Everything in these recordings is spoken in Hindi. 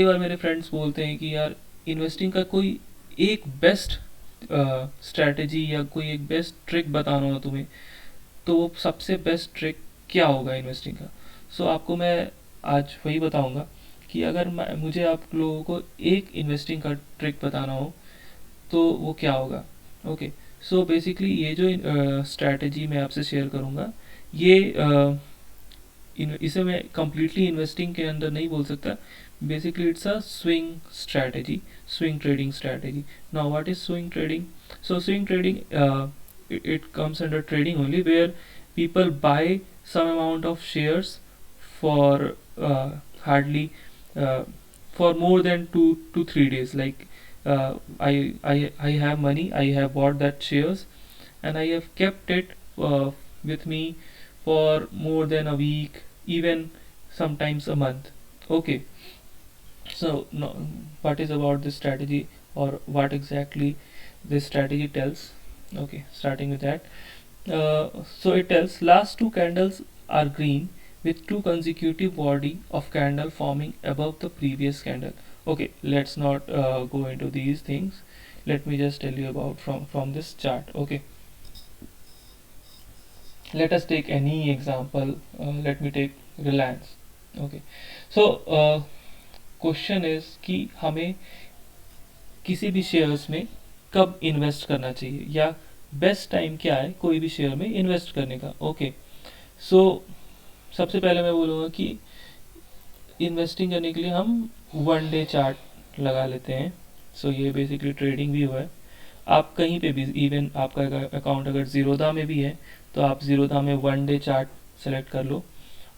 कई बार मेरे फ्रेंड्स बोलते हैं कि यार इन्वेस्टिंग का कोई एक बेस्ट स्ट्रैटेजी या कोई एक बेस्ट ट्रिक बताना हो तुम्हें, तो वो सबसे बेस्ट ट्रिक क्या होगा इन्वेस्टिंग का। सो आपको मैं आज वही बताऊंगा कि अगर मुझे आप लोगों को एक इन्वेस्टिंग का ट्रिक बताना हो तो वो क्या होगा। ओके, सो बेसिकली ये जो स्ट्रैटेजी मैं आपसे शेयर करूंगा, ये इसे मैं कम्प्लीटली इन्वेस्टिंग के अंदर नहीं बोल सकता। Basically it's a swing strategy, swing trading strategy. Now what is swing trading? So swing trading, it comes under trading only, where people buy some amount of shares for hardly uh, for more than 2 to 3 days. Like I have money, I have bought that shares, and I have kept it with me for more than a week, even sometimes a month. Okay, so no, what is about this strategy, or what exactly this strategy tells? Okay, starting with that. So it tells last two candles are green with two consecutive body of candle forming above the previous candle. Okay, let's not go into these things. Let me just tell you about from this chart. Okay, let us take any example. Let me take Reliance. Okay, so question is कि हमें किसी भी शेयर्स में कब इन्वेस्ट करना चाहिए, या बेस्ट टाइम क्या है कोई भी शेयर में इन्वेस्ट करने का। ओके, सो सबसे पहले मैं बोलूँगा कि इन्वेस्टिंग करने के लिए हम 1 डे चार्ट लगा लेते हैं। सो ये बेसिकली ट्रेडिंग भी हुआ है। आप कहीं पे भी, इवन आपका अकाउंट अगर ज़ीरोधा में भी है तो आप ज़ीरोधा में 1 डे चार्ट सेलेक्ट कर लो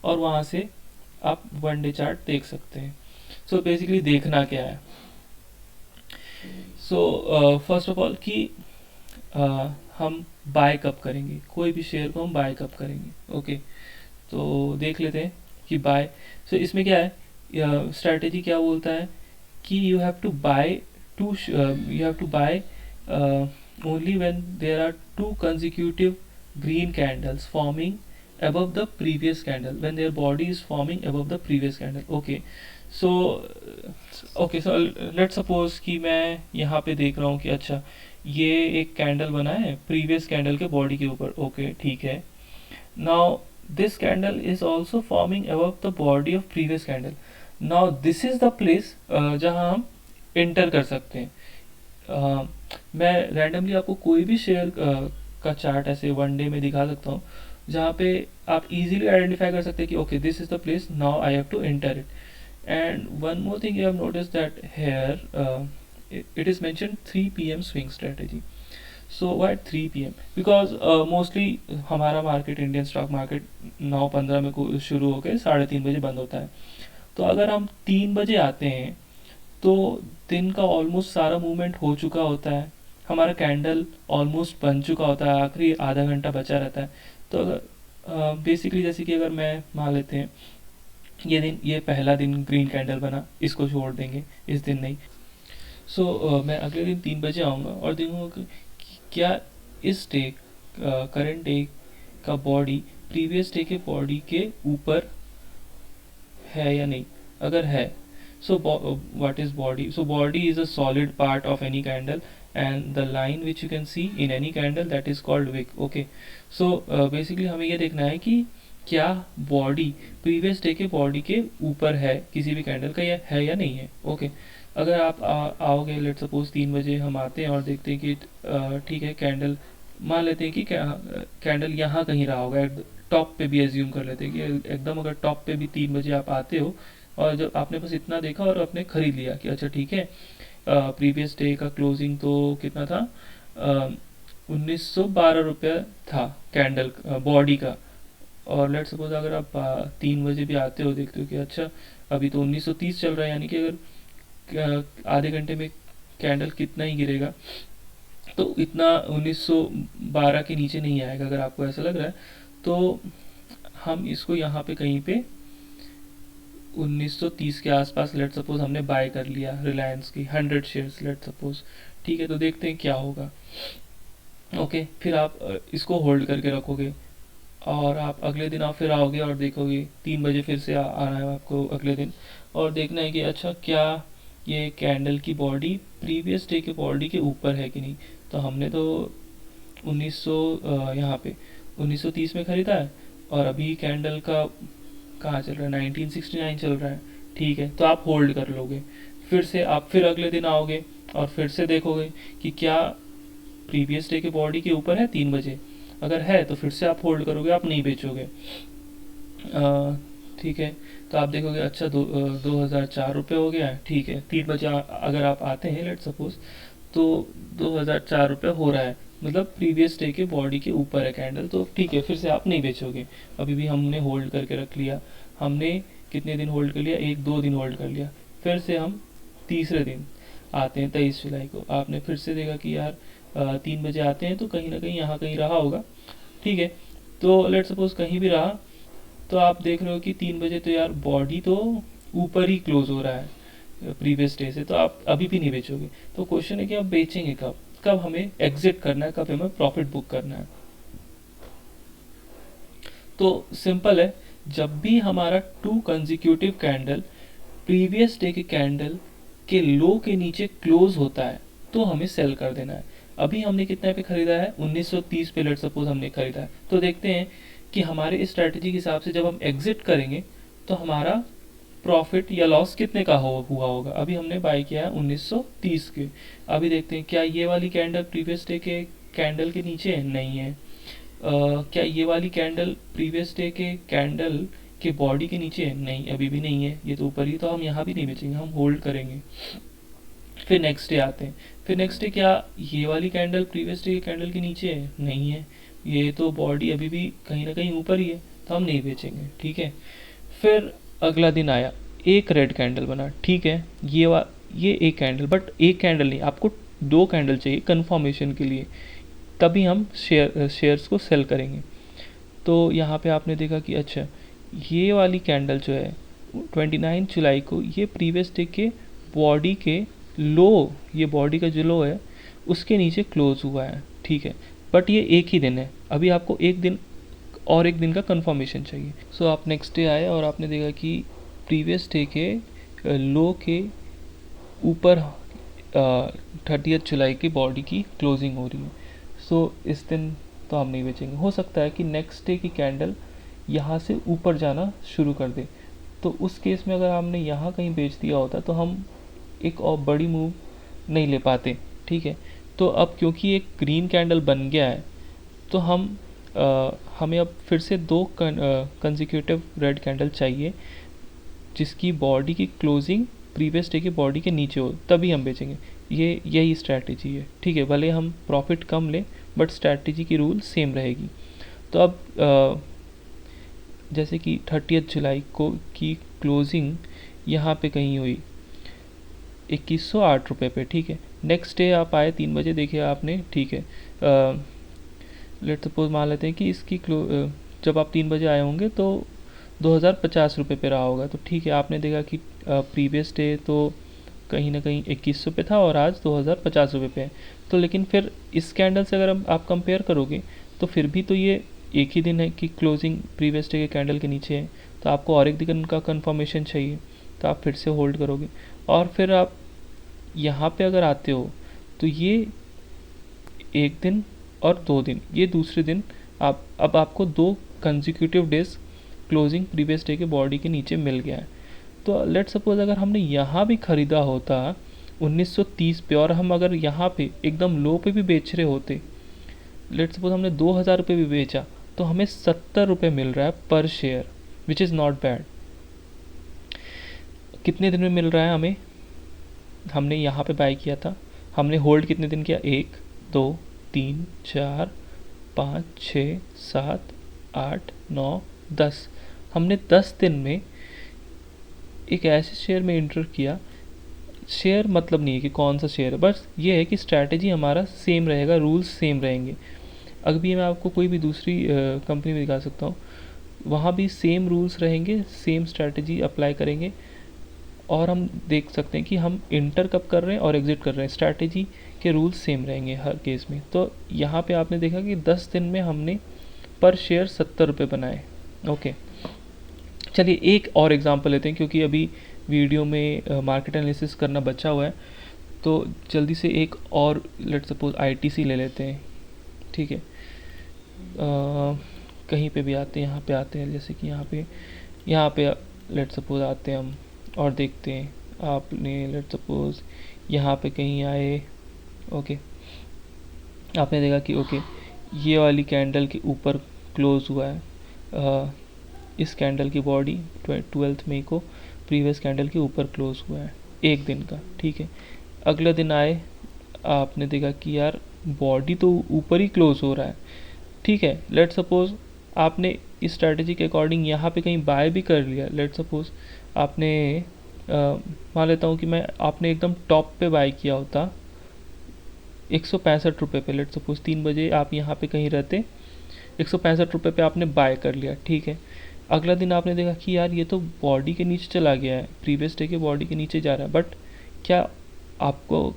और वहाँ से आप 1 डे चार्ट देख सकते हैं। सो बेसिकली देखना क्या है। सो फर्स्ट ऑफ ऑल कि हम बाय कब करेंगे, कोई भी शेयर को हम बाय कब करेंगे। ओके, तो देख लेते हैं कि बाय। सो इसमें क्या है, स्ट्रैटेजी क्या बोलता है कि you have to buy only when there are two consecutive green candles forming above the previous candle, when their body is forming above the previous candle. Okay, so let's suppose कि मैं यहाँ पे देख रहा हूँ कि अच्छा ये एक कैंडल बना है प्रीवियस कैंडल के बॉडी के ऊपर। ओके, ठीक है। Now this candle is also forming above the body of previous candle. Now this is the place जहाँ हम एंटर कर सकते हैं। मैं रैंडमली आपको कोई भी शेयर का चार्ट ऐसे 1 डे में दिखा सकता हूँ जहाँ पे आप इजीली आइडेंटिफाई कर सकते हैं कि okay this is the place, now I have to enter it. And one more thing you have notice that here it is mentioned 3 p.m. swing strategy. So why 3 p.m.? Because mostly हमारा मार्केट, इंडियन स्टॉक मार्केट 9:15 में शुरू होकर 3:30 बजे बंद होता है। तो अगर हम 3 बजे आते हैं तो दिन का ऑलमोस्ट सारा मूवमेंट हो चुका होता है, हमारा कैंडल ऑलमोस्ट बन चुका होता है, आखिरी आधा घंटा बचा रहता है। तो अगर बेसिकली जैसे कि अगर मैं मान लेते हैं ये पहला दिन ग्रीन कैंडल बना, इसको छोड़ देंगे, इस दिन नहीं। सो मैं अगले दिन 3 बजे आऊँगा और देखूँगा कि क्या इस डे, करंट डे का बॉडी प्रीवियस डे के बॉडी के ऊपर है या नहीं। अगर है, so what is body? So body is a solid part of any candle, and the line which you can see in any candle, that is called wick. Okay, so basically हमें ये देखना है कि क्या बॉडी प्रीवियस डे के बॉडी के ऊपर है किसी भी कैंडल का, या है या नहीं है। ओके, अगर आप आओगे, लेट सपोज 3 बजे हम आते हैं और देखते हैं कि ठीक है कैंडल, मान लेते हैं कि कैंडल यहाँ कहीं रहा होगा, टॉप पे भी एज्यूम कर लेते हैं कि एकदम अगर टॉप पे भी 3 बजे आप आते हो और जब आपने बस इतना देखा और आपने खरीद लिया कि अच्छा ठीक है, प्रीवियस डे का क्लोजिंग तो कितना था, 1912 रुपये था कैंडल बॉडी का। और लेट सपोज अगर आप 3 बजे भी आते हो, देखते हो कि अच्छा अभी तो 1930 चल रहा है, यानी कि अगर आधे घंटे में कैंडल कितना ही गिरेगा तो इतना 1912 के नीचे नहीं आएगा। अगर आपको ऐसा लग रहा है तो हम इसको यहाँ पे कहीं पे 1930 के आसपास लेट सपोज हमने बाय कर लिया रिलायंस की 100 शेयर्स लेट सपोज। ठीक है, तो देखते हैं क्या होगा। ओके, फिर आप इसको होल्ड करके रखोगे और आप अगले दिन आप फिर आओगे और देखोगे 3 बजे फिर से आना है आपको अगले दिन, और देखना है कि अच्छा क्या ये कैंडल की बॉडी प्रीवियस डे के बॉडी के ऊपर है कि नहीं। तो हमने तो 1900 यहाँ पे 1930 में ख़रीदा है, और अभी कैंडल का कहाँ चल रहा है, 1969 चल रहा है। ठीक है, तो आप होल्ड कर लोगे। फिर से आप फिर अगले दिन आओगे और फिर से देखोगे कि क्या प्रीवियस डे के बॉडी के ऊपर है 3 बजे। अगर है तो फिर से आप होल्ड करोगे, आप नहीं बेचोगे। ठीक है, तो आप देखोगे अच्छा 2004 रुपये हो गया है। ठीक है, 3 बजे अगर आप आते हैं लेट सपोज, तो 2004 रुपये हो रहा है, मतलब प्रीवियस डे के बॉडी के ऊपर है कैंडल, तो ठीक है, फिर से आप नहीं बेचोगे। अभी भी हमने होल्ड करके रख लिया। हमने कितने दिन होल्ड कर लिया, 1-2 दिन होल्ड कर लिया। फिर से हम तीसरे दिन आते हैं 23 जुलाई को, आपने फिर से देखा कि यार 3 बजे आते हैं तो कहीं ना कहीं यहाँ कहीं रहा होगा। ठीक है, तो लेट सपोज कहीं भी रहा, तो आप देख रहे हो कि 3 बजे तो यार बॉडी तो ऊपर ही क्लोज हो रहा है प्रीवियस डे से, तो आप अभी भी नहीं बेचोगे। तो क्वेश्चन है कि आप बेचेंगे कब, कब हमें एग्जिट करना है, कब हमें प्रॉफिट बुक करना है। तो सिंपल है, जब भी हमारा 2 कंजिक्यूटिव कैंडल प्रीवियस डे के कैंडल के लो के नीचे क्लोज होता है तो हमें सेल कर देना है। अभी हमने कितने पे खरीदा है, 1930 पे लेट सपोज हमने खरीदा है। तो देखते हैं कि हमारे स्ट्रैटेजी के हिसाब से जब हम एग्जिट करेंगे तो हमारा प्रॉफिट या लॉस कितने का हुआ होगा। अभी हमने बाय किया है 1930 के। अभी देखते हैं क्या ये वाली कैंडल प्रीवियस डे के कैंडल के नीचे है, नहीं है। क्या ये वाली कैंडल प्रीवियस डे के कैंडल के बॉडी के नीचे है, नहीं, अभी भी नहीं है, ये तो ऊपर ही। तो हम यहाँ भी नहीं बेचेंगे, हम होल्ड करेंगे। फिर नेक्स्ट डे आते हैं, फिर नेक्स्ट डे क्या ये वाली कैंडल प्रीवियस डे के कैंडल के नीचे है, नहीं है, ये तो बॉडी अभी भी कहीं ना कहीं ऊपर ही है, तो हम नहीं बेचेंगे। ठीक है, फिर अगला दिन आया, एक रेड कैंडल बना। ठीक है, ये एक कैंडल, बट एक कैंडल नहीं, आपको 2 कैंडल चाहिए कंफर्मेशन के लिए, तभी हम शेयर्स को सेल करेंगे। तो यहाँ पे आपने देखा कि अच्छा ये वाली कैंडल जो है 29 जुलाई को, ये प्रीवियस डे के बॉडी के लो, ये बॉडी का जो लो है उसके नीचे क्लोज हुआ है। ठीक है, बट ये एक ही दिन है, अभी आपको एक दिन और एक दिन का कंफर्मेशन चाहिए। सो आप नेक्स्ट डे आए और आपने देखा कि प्रीवियस डे के लो के ऊपर 30 जुलाई की बॉडी की क्लोजिंग हो रही है। सो इस दिन तो हम नहीं बेचेंगे। हो सकता है कि नेक्स्ट डे की कैंडल यहाँ से ऊपर जाना शुरू कर दे, तो उस केस में अगर हमने यहाँ कहीं बेच दिया होता तो हम एक और बड़ी मूव नहीं ले पाते। ठीक है, तो अब क्योंकि एक ग्रीन कैंडल बन गया है, तो हमें अब फिर से 2 कंजिक्यूटिव रेड कैंडल चाहिए जिसकी बॉडी की क्लोजिंग प्रीवियस डे के बॉडी के नीचे हो, तभी हम बेचेंगे। यही स्ट्रैटेजी है। ठीक है, भले हम प्रॉफिट कम लें बट स्ट्रैटेजी की रूल सेम रहेगी। तो अब जैसे कि 30 जुलाई को की क्लोजिंग यहाँ पे कहीं हुई 2108 रुपये पे। ठीक है, नेक्स्ट डे आप आए 3 बजे, देखिए आपने, ठीक है, लेट सपोज मान लेते हैं कि इसकी जब आप 3 बजे आए होंगे तो 2050 रुपये पे रहा होगा। तो ठीक है, आपने देखा कि प्रीवियस डे तो कहीं ना कहीं 2100 पे था और आज 2050 रुपये पे है। तो लेकिन फिर इस कैंडल से अगर आप कंपेयर करोगे तो फिर भी तो ये एक ही दिन है कि क्लोजिंग प्रीवियस डे के कैंडल के नीचे है, तो आपको और एक दिन का कंफर्मेशन चाहिए, तो आप फिर से होल्ड करोगे। और फिर आप यहाँ पे अगर आते हो तो ये एक दिन और 2 दिन, ये दूसरे दिन अब आपको 2 consecutive days closing previous day के बॉडी के नीचे मिल गया है। तो लेट सपोज अगर हमने यहाँ भी ख़रीदा होता 1930 पे, और हम अगर यहाँ पे एकदम लो पे भी बेच रहे होते, लेट सपोज हमने 2000 रुपये भी बेचा, तो हमें 70 रुपये मिल रहा है पर share, which is not bad. कितने दिन में मिल रहा है हमें, हमने यहाँ पे बाय किया था, हमने होल्ड कितने दिन किया, 1 2 3 4 5 6 7 8 9 10, हमने 10 दिन में एक ऐसे शेयर में इंटर किया। शेयर मतलब नहीं है कि कौन सा शेयर है, बस ये है कि स्ट्रैटेजी हमारा सेम रहेगा, रूल्स सेम रहेंगे। अभी मैं आपको कोई भी दूसरी कंपनी में दिखा सकता हूँ, वहाँ भी सेम रूल्स रहेंगे, सेम स्ट्रैटेजी अप्लाई करेंगे, और हम देख सकते हैं कि हम इंटर कब कर रहे हैं और एग्ज़िट कर रहे हैं, स्ट्रैटेजी के रूल्स सेम रहेंगे हर केस में। तो यहाँ पे आपने देखा कि 10 दिन में हमने पर शेयर 70 रुपये बनाए। ओके, चलिए एक और एग्जांपल लेते हैं, क्योंकि अभी वीडियो में मार्केट एनालिसिस करना बचा हुआ है, तो जल्दी से एक और लेट सपोज आईटीसी ले लेते हैं। ठीक है, कहीं पे भी आते हैं, यहाँ पे आते हैं, जैसे कि यहाँ पे लेट सपोज आते हैं हम और देखते हैं। आपने लेट सपोज यहाँ पे कहीं आए, ओके, आपने देखा कि ओके ये वाली कैंडल के ऊपर क्लोज हुआ है। इस कैंडल की बॉडी 12 मई को प्रीवियस कैंडल के ऊपर क्लोज हुआ है, एक दिन का। ठीक है, अगले दिन आए, आपने देखा कि यार बॉडी तो ऊपर ही क्लोज हो रहा है। ठीक है, लेट सपोज आपने इस स्ट्रैटेजी के अकॉर्डिंग यहाँ पे कहीं बाय भी कर लिया। लेट सपोज आपने मान लेता हूँ कि आपने एकदम टॉप पे बाय किया होता 165 रुपये पे। लेट सपोज 3 बजे आप यहाँ पे कहीं रहते, 165 रुपये पे आपने बाय कर लिया। ठीक है, अगला दिन आपने देखा कि यार ये तो बॉडी के नीचे चला गया है, प्रीवियस डे के बॉडी के नीचे जा रहा है। बट क्या आपको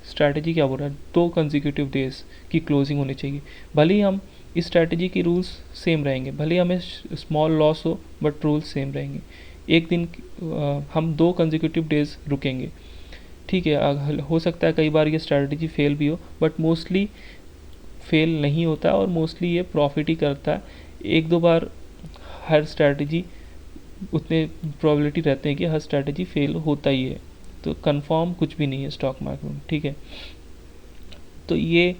स्ट्रैटेजी क्या बोल रहा है, 2 कंसेक्यूटिव डेज की क्लोजिंग होनी चाहिए। भले ही हम इस स्ट्रैटेजी के रूल्स सेम रहेंगे, भले ही हमें स्मॉल लॉस हो, बट रूल्स सेम रहेंगे। एक दिन हम 2 कंसेक्यूटिव डेज रुकेंगे। ठीक है, हो सकता है कई बार ये स्ट्रैटेजी फेल भी हो, बट मोस्टली फेल नहीं होता है और मोस्टली ये प्रॉफिट ही करता है। 1-2 बार हर स्ट्रैटेजी उतने प्रोबेबिलिटी रहते हैं कि हर स्ट्रैटेजी फेल होता ही है, तो कंफर्म कुछ भी नहीं है स्टॉक मार्केट में। ठीक है, तो ये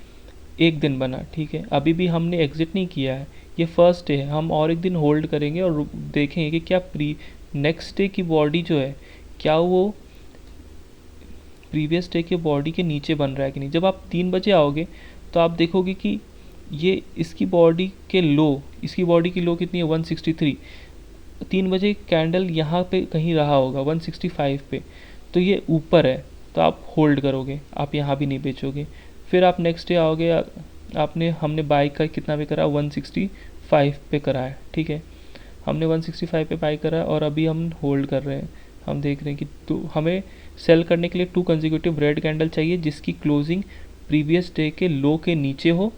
एक दिन बना। ठीक है, अभी भी हमने एग्जिट नहीं किया है, ये फर्स्ट डे है, हम और एक दिन होल्ड करेंगे और देखेंगे कि क्या नेक्स्ट डे की बॉडी जो है क्या वो प्रीवियस डे के बॉडी के नीचे बन रहा है कि नहीं। जब आप 3 बजे आओगे तो आप देखोगे कि ये इसकी बॉडी की लो कितनी है, 163। 3 बजे कैंडल यहाँ पे कहीं रहा होगा 165 पे, तो ये ऊपर है, तो आप होल्ड करोगे, आप यहाँ भी नहीं बेचोगे। फिर आप नेक्स्ट डे आओगे, हमने बाई का कितना पे करा, 165 पे करा है। ठीक है, हमने 165 पे बाई करा है और अभी हम होल्ड कर रहे हैं। हम देख रहे हैं कि हमें सेल करने के लिए 2 कंसेक्यूटिव रेड कैंडल चाहिए जिसकी क्लोजिंग प्रीवियस डे के लो के नीचे हो,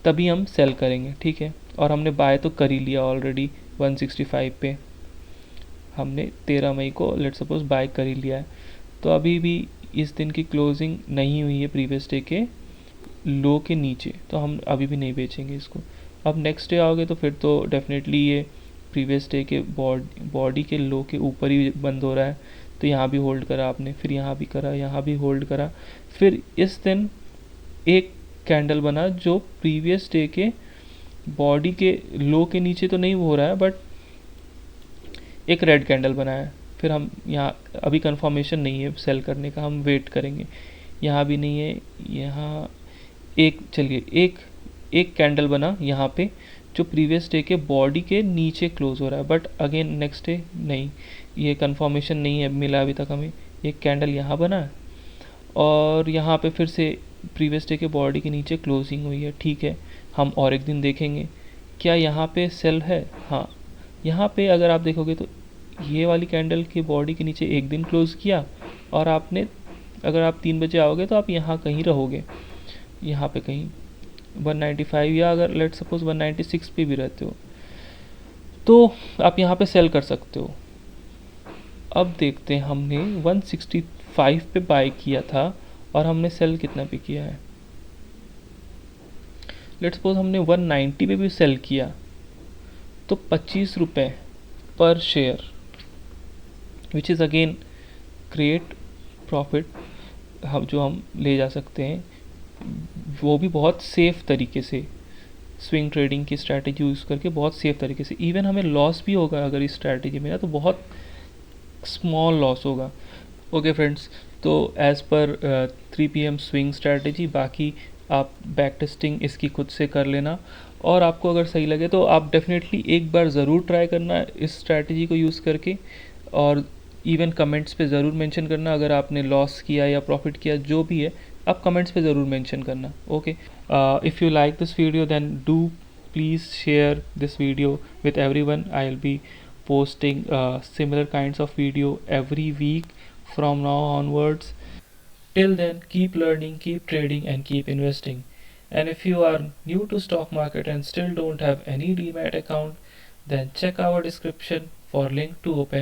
तभी हम सेल करेंगे। ठीक है, और हमने बाय तो कर ही लिया ऑलरेडी 165 पे, हमने 13 मई को लेट सपोज बाय कर ही लिया है। तो अभी भी इस दिन की क्लोजिंग नहीं हुई है प्रीवियस डे के लो के नीचे, तो हम अभी भी नहीं बेचेंगे इसको। अब नेक्स्ट डे आओगे तो फिर तो डेफिनेटली ये प्रीवियस डे के बॉडी के लो के ऊपर ही बंद हो रहा है, तो यहाँ भी होल्ड करा आपने, फिर यहाँ भी करा, यहाँ भी होल्ड करा। फिर इस दिन एक कैंडल बना जो प्रीवियस डे के बॉडी के लो के नीचे तो नहीं हो रहा है, बट एक रेड कैंडल बना है। फिर हम यहाँ अभी कंफर्मेशन नहीं है सेल करने का, हम वेट करेंगे। यहाँ भी नहीं है, यहाँ एक कैंडल बना यहाँ पे जो प्रीवियस डे के बॉडी के नीचे क्लोज हो रहा है, बट अगेन नेक्स्ट डे नहीं, ये कंफर्मेशन नहीं है मिला अभी तक हमें। एक कैंडल यहाँ बना है और यहाँ पे फिर से प्रीवियस डे के बॉडी के नीचे क्लोजिंग हुई है। ठीक है, हम और एक दिन देखेंगे क्या यहाँ पे सेल है। हाँ, यहाँ पे अगर आप देखोगे तो ये वाली कैंडल के बॉडी के नीचे एक दिन क्लोज किया, और अगर आप 3 बजे आओगे तो आप यहाँ कहीं रहोगे, यहाँ पे कहीं 195, या अगर लेट सपोज 196 पे भी रहते हो तो आप यहाँ पे सेल कर सकते हो। अब देखते हैं, हमने 165 पे बाय किया था और हमने सेल कितना पे किया है। लेट्स सपोज हमने 190 पे भी सेल किया तो 25 रुपये पर share, which is again great profit हम ले जा सकते हैं, वो भी बहुत सेफ़ तरीके से, स्विंग ट्रेडिंग की स्ट्रैटेजी यूज़ करके बहुत सेफ़ तरीके से। इवन हमें लॉस भी होगा अगर इस स्ट्रैटेजी में ना, तो बहुत स्मॉल लॉस होगा। ओके फ्रेंड्स, तो as per 3 PM swing strategy, बाकी आप बैक टेस्टिंग इसकी खुद से कर लेना, और आपको अगर सही लगे तो आप डेफिनेटली एक बार ज़रूर ट्राई करना इस स्ट्रैटेजी को यूज़ करके, और इवन कमेंट्स पे ज़रूर मेंशन करना अगर आपने लॉस किया या प्रॉफिट किया, जो भी है आप कमेंट्स पे ज़रूर मेंशन करना। Okay, if you like this video then do please share this video with everyone. I'll be posting similar kinds of video every week from now onwards. Till then, keep learning, keep trading, and keep investing. And if you are new to stock market and still don't have any demat account, then check our description for link to open